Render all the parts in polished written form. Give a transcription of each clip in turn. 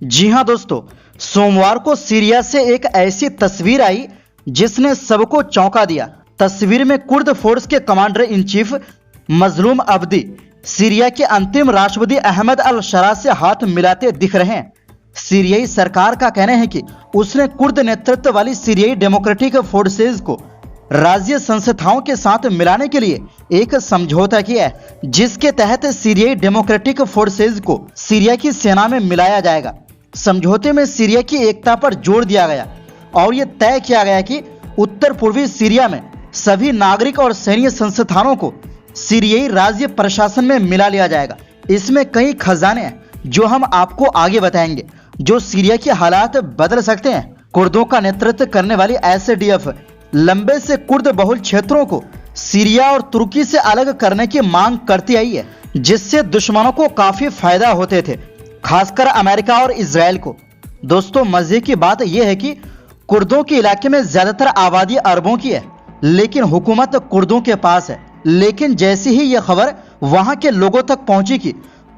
जी हां दोस्तों, सोमवार को सीरिया से एक ऐसी तस्वीर आई जिसने सबको चौंका दिया। तस्वीर में कुर्द फोर्स के कमांडर इन चीफ मजलूम अब्दी सीरिया के अंतिम राष्ट्रपति अहमद अल शरा से हाथ मिलाते दिख रहे हैं। सीरियाई सरकार का कहना है कि उसने कुर्द नेतृत्व वाली सीरियाई डेमोक्रेटिक फोर्सेज को राज्य संस्थाओं के साथ मिलाने के लिए एक समझौता किया है, जिसके तहत सीरियाई डेमोक्रेटिक फोर्सेज को सीरिया की सेना में मिलाया जाएगा। समझौते में सीरिया की एकता पर जोर दिया गया और यह तय किया गया कि उत्तर पूर्वी सीरिया में सभी नागरिक और सैन्य संस्थानों को सीरियाई राज्य प्रशासन में मिला लिया जाएगा। इसमें कई खजाने हैं जो हम आपको आगे बताएंगे, जो सीरिया के हालात बदल सकते हैं। कुर्दों का नेतृत्व करने वाली एसडीएफ लंबे से कुर्द बहुल क्षेत्रों को सीरिया और तुर्की से अलग करने की मांग करती आई है, जिससे दुश्मनों को काफी फायदा होते थे, खासकर अमेरिका और इजराइल को। दोस्तों, मजे की बात यह है कि कुर्दों के इलाके में ज्यादातर आबादी अरबों की है, लेकिन हुकूमत कुर्दों के पास है। लेकिन जैसी ही यह खबर वहां के लोगों तक पहुंची कि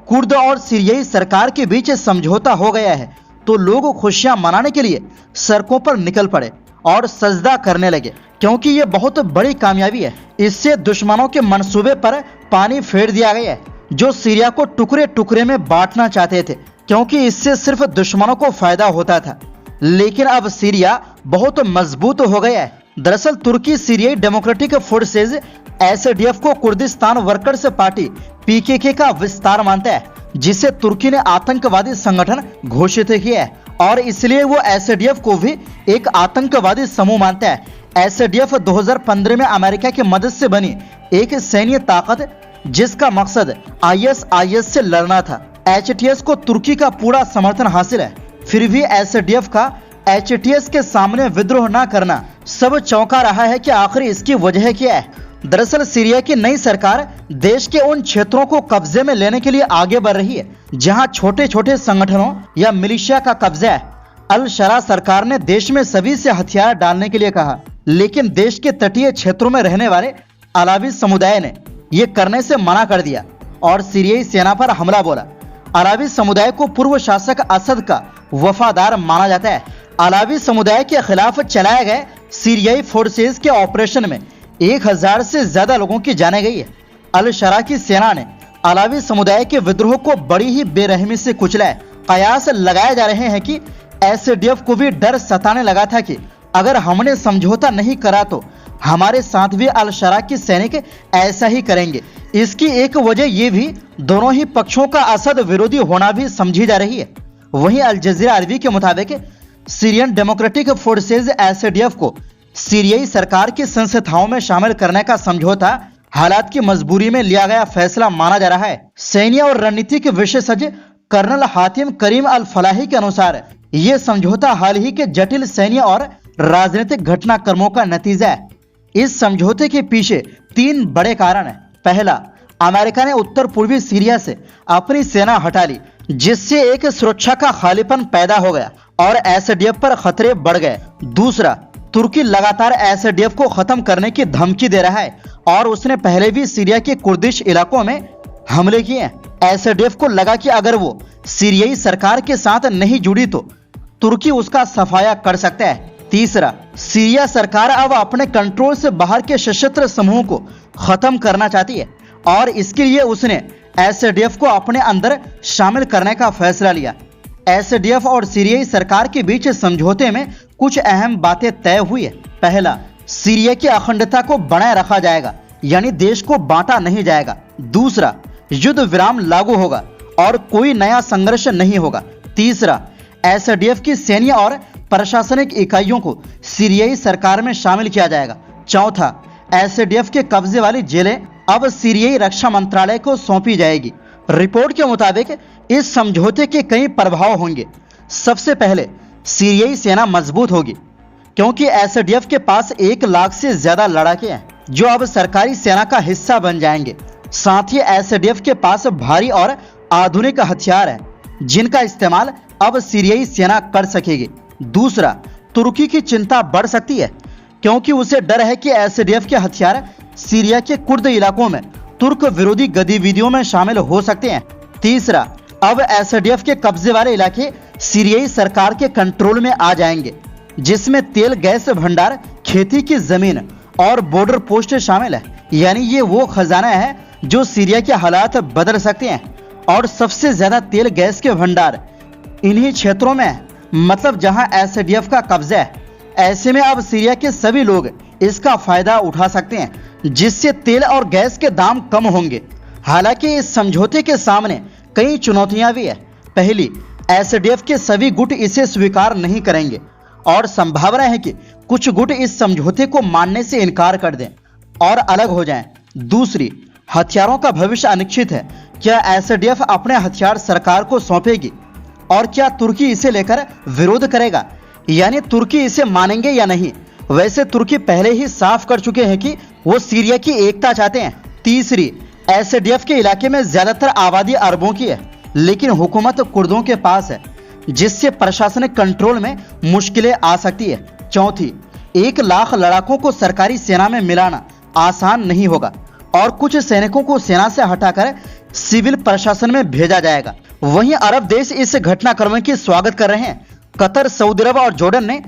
कुर्द और सीरियाई सरकार के बीच समझौता हो गया है, तो लोग खुशियां मनाने के लिए सड़कों पर निकल पड़े और सजदा करने लगे, क्योंकि यह बहुत बड़ी कामयाबी है। इससे दुश्मनों के मंसूबे पर पानी फेर दिया गया है, जो सीरिया को टुकड़े टुकड़े में बांटना चाहते थे, क्योंकि इससे सिर्फ दुश्मनों को फायदा होता था। लेकिन अब सीरिया बहुत मजबूत हो गया है। दरअसल तुर्की सीरियाई डेमोक्रेटिक फोर्सेज एसडीएफ को कुर्दिस्तान वर्कर्स पार्टी पीकेके का विस्तार मानता है, जिसे तुर्की ने आतंकवादी संगठन घोषित किया है और इसलिए वो एसडीएफ को भी एक आतंकवादी समूह मानता है। एसडीएफ 2015 में अमेरिका की मदद से बनी एक सैन्य ताकत, जिसका मकसद आईएस से लड़ना था। एचटीएस को तुर्की का पूरा समर्थन हासिल है, फिर भी एसडीएफ का एचटीएस के सामने विद्रोह न करना सब चौंका रहा है कि आखिर इसकी वजह क्या है। दरअसल सीरिया की नई सरकार देश के उन क्षेत्रों को कब्जे में लेने के लिए आगे बढ़ रही है जहां छोटे छोटे संगठनों या मिलिशिया का कब्जा है। अल शरा सरकार ने देश में सभी से हथियार डालने के लिए कहा, लेकिन देश के तटीय क्षेत्रों में रहने वाले अलावी समुदाय ने यह करने से मना कर दिया और सीरियाई सेना पर हमला बोला। अलावी समुदाय को पूर्व शासक असद का वफादार माना जाता है। अलावी समुदाय के खिलाफ चलाए गए सीरियाई फोर्सेज के ऑपरेशन में 1000 से ज्यादा लोगों की जाने गई है। अल शरा की सेना ने अलावी समुदाय के विद्रोह को बड़ी ही बेरहमी से कुचला है। कयास लगाए जा रहे हैं कि एसडीएफ को भी डर सताने लगा था कि अगर हमने समझौता नहीं करा तो हमारे साथ भी अल शरा की सैनिक ऐसा ही करेंगे। इसकी एक वजह यह भी दोनों ही पक्षों का असद विरोधी होना भी समझी जा रही है। वहीं अल जजीरा अरबी के मुताबिक सीरियन डेमोक्रेटिक फोर्सेज एसडीएफ को सीरियाई सरकार की संस्थाओं में शामिल करने का समझौता हालात की मजबूरी में लिया गया फैसला माना जा रहा है। सैन्य और रणनीतिक विशेषज्ञ कर्नल हातिम करीम अल फलाही के अनुसार यह समझौता हाल ही के जटिल सैन्य और राजनीतिक घटनाक्रमों का नतीजा है। इस समझौते के पीछे 3 बड़े कारण हैं। पहला, अमेरिका ने उत्तर पूर्वी सीरिया से अपनी सेना हटा ली, जिससे एक सुरक्षा का खालीपन पैदा हो गया और एसडीएफ पर खतरे बढ़ गए। दूसरा, तुर्की लगातार एसडीएफ को खत्म करने की धमकी दे रहा है और उसने पहले भी सीरिया के कुर्दिश इलाकों में हमले किए हैं। एसडीएफ को लगा कि अगर वो सीरियाई सरकार के साथ नहीं जुड़ी तो तुर्की उसका सफाया कर सकता है। तीसरा, सीरिया सरकार अब अपने कंट्रोल से बाहर के सशस्त्र समूह को खत्म करना चाहती है और इसके लिए उसने एसडीएफ को अपने अंदर शामिल करने का फैसला लिया। एसडीएफ और सीरियाई सरकार के बीच समझौते में कुछ अहम बातें तय हुई है। पहला, सीरिया की अखंडता को बनाए रखा जाएगा, यानी देश को बांटा नहीं जाएगा। दूसरा, युद्ध विराम लागू होगा और कोई नया संघर्ष नहीं होगा। तीसरा, एसडीएफ की सैन्य और प्रशासनिक इकाइयों को सीरियाई सरकार में शामिल किया जाएगा। चौथा, एसडीएफ के कब्जे वाली जेलें अब सीरियाई रक्षा मंत्रालय को सौंपी जाएगी। रिपोर्ट के मुताबिक इस समझौते के कई प्रभाव होंगे। सबसे पहले, सीरियाई सेना मजबूत होगी, क्योंकि एसडीएफ के पास 1 लाख से ज्यादा लड़ाके हैं जो अब सरकारी सेना का हिस्सा बन जाएंगे। साथ ही एसडीएफ के पास भारी और आधुनिक हथियार हैं, जिनका इस्तेमाल अब सीरियाई सेना कर सकेगी। दूसरा, तुर्की की चिंता बढ़ सकती है, क्योंकि उसे डर है कि एसडीएफ के हथियार सीरिया के कुर्द इलाकों में तुर्क विरोधी गतिविधियों में शामिल हो सकते हैं। तीसरा, अब एसडीएफ के कब्जे वाले इलाके सीरियाई सरकार के कंट्रोल में आ जाएंगे, जिसमें तेल गैस भंडार, खेती की जमीन और बॉर्डर पोस्ट शामिल है। यानी ये वो खजाना है जो सीरिया के हालात बदल सकते हैं। और सबसे ज्यादा तेल गैस के भंडार इन्हीं क्षेत्रों में है, मतलब जहां एसडीएफ का कब्जा है। ऐसे में अब सीरिया के सभी लोग इसका फायदा उठा सकते हैं, जिससे तेल और गैस के दाम कम होंगे। हालांकि इस समझौते के सामने कई चुनौतियां भी है। पहली, एसडीएफ के सभी गुट इसे स्वीकार नहीं करेंगे और संभावना है कि कुछ गुट इस समझौते को मानने से इनकार कर दें और अलग हो जाएं। दूसरी, हथियारों का भविष्य अनिश्चित है। क्या एसडीएफ अपने हथियार सरकार को सौंपेगी और क्या तुर्की इसे लेकर विरोध करेगा, यानी तुर्की इसे मानेंगे या नहीं। वैसे तुर्की पहले ही साफ कर चुके हैं कि वो सीरिया की एकता चाहते हैं। तीसरी, एसडीएफ के इलाके में ज्यादातर आबादी अरबों की है, लेकिन हुकूमत कुर्दों के पास है, जिससे प्रशासनिक कंट्रोल में मुश्किलें आ सकती है। चौथी, 1 लाख लड़ाकों को सरकारी सेना में मिलाना आसान नहीं होगा और कुछ सैनिकों को सेना से हटाकर सिविल प्रशासन में भेजा जाएगा। वहीं अरब देश इस घटनाक्रम की स्वागत कर रहे हैं। कतर, सऊदी अरब और जॉर्डन ने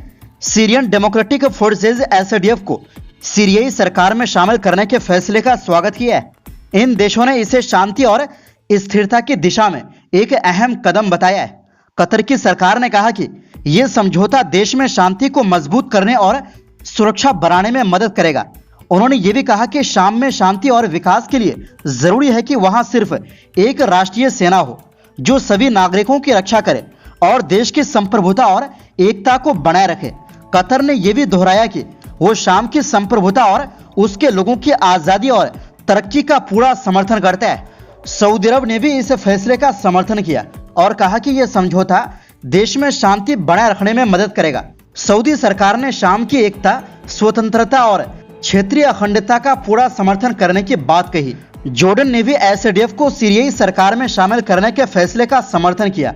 सीरियन डेमोक्रेटिक फोर्सेज एसडीएफ को सीरियाई सरकार में शामिल करने के फैसले का स्वागत किया है। इन देशों ने इसे शांति और स्थिरता की दिशा में एक अहम कदम बताया है। कतर की सरकार ने कहा कि यह समझौता देश में शांति को मजबूत करने और सुरक्षा बढ़ाने में मदद करेगा। उन्होंने ये भी कहा कि शाम में शांति और विकास के लिए जरूरी है कि वहां सिर्फ एक राष्ट्रीय सेना हो जो सभी नागरिकों की रक्षा करे और देश की संप्रभुता और एकता को बनाए रखे। कतर ने यह भी दोहराया कि वो शाम की संप्रभुता और उसके लोगों की आजादी और तरक्की का पूरा समर्थन करता है। सऊदी अरब ने भी इस फैसले का समर्थन किया और कहा कि यह समझौता देश में शांति बनाए रखने में मदद करेगा। सऊदी सरकार ने शाम की एकता, स्वतंत्रता और क्षेत्रीय अखंडता का पूरा समर्थन करने की बात कही। जॉर्डन ने भी एसडीएफ को सीरियाई सरकार में शामिल करने के फैसले का समर्थन किया।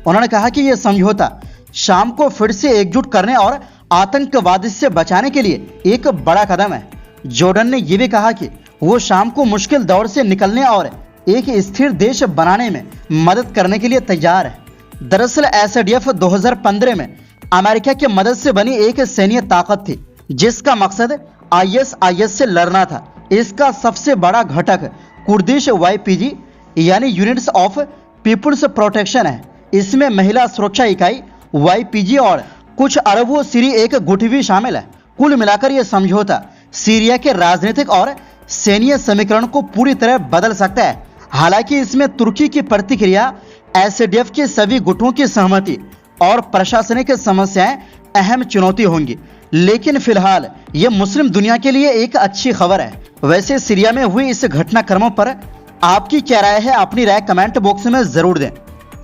उन्होंने कहा कि यह समझौता शाम को फिर से एकजुट करने और आतंकवाद से बचाने के लिए एक बड़ा कदम है। जॉर्डन ने यह भी कहा कि वो शाम को मुश्किल दौर से निकलने और एक स्थिर देश बनाने में मदद करने के लिए तैयार है। दरअसल एसडीएफ 2015 में अमेरिका की मदद से बनी एक सैन्य ताकत थी, जिसका मकसद आईएसआईएस से लड़ना था। इसका सबसे बड़ा घटक कुर्दिश वाईपीजी यानी यूनिट्स ऑफ पीपुल्स प्रोटेक्शन है। इसमें महिला सुरक्षा इकाई वाईपीजी और कुछ अरबों सीरी एक गुट भी शामिल है। कुल मिलाकर यह समझौता सीरिया के राजनीतिक और सैन्य समीकरण को पूरी तरह बदल सकता है। हालांकि इसमें तुर्की की प्रतिक्रिया, एसडीएफ के सभी गुटों की सहमति और प्रशासनिक समस्याएं अहम चुनौती होंगी, लेकिन फिलहाल ये मुस्लिम दुनिया के लिए एक अच्छी खबर है। वैसे सीरिया में हुई इस घटनाक्रमों पर आपकी क्या राय है? अपनी राय कमेंट बॉक्स में जरूर दें।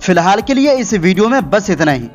फिलहाल के लिए इस वीडियो में बस इतना ही।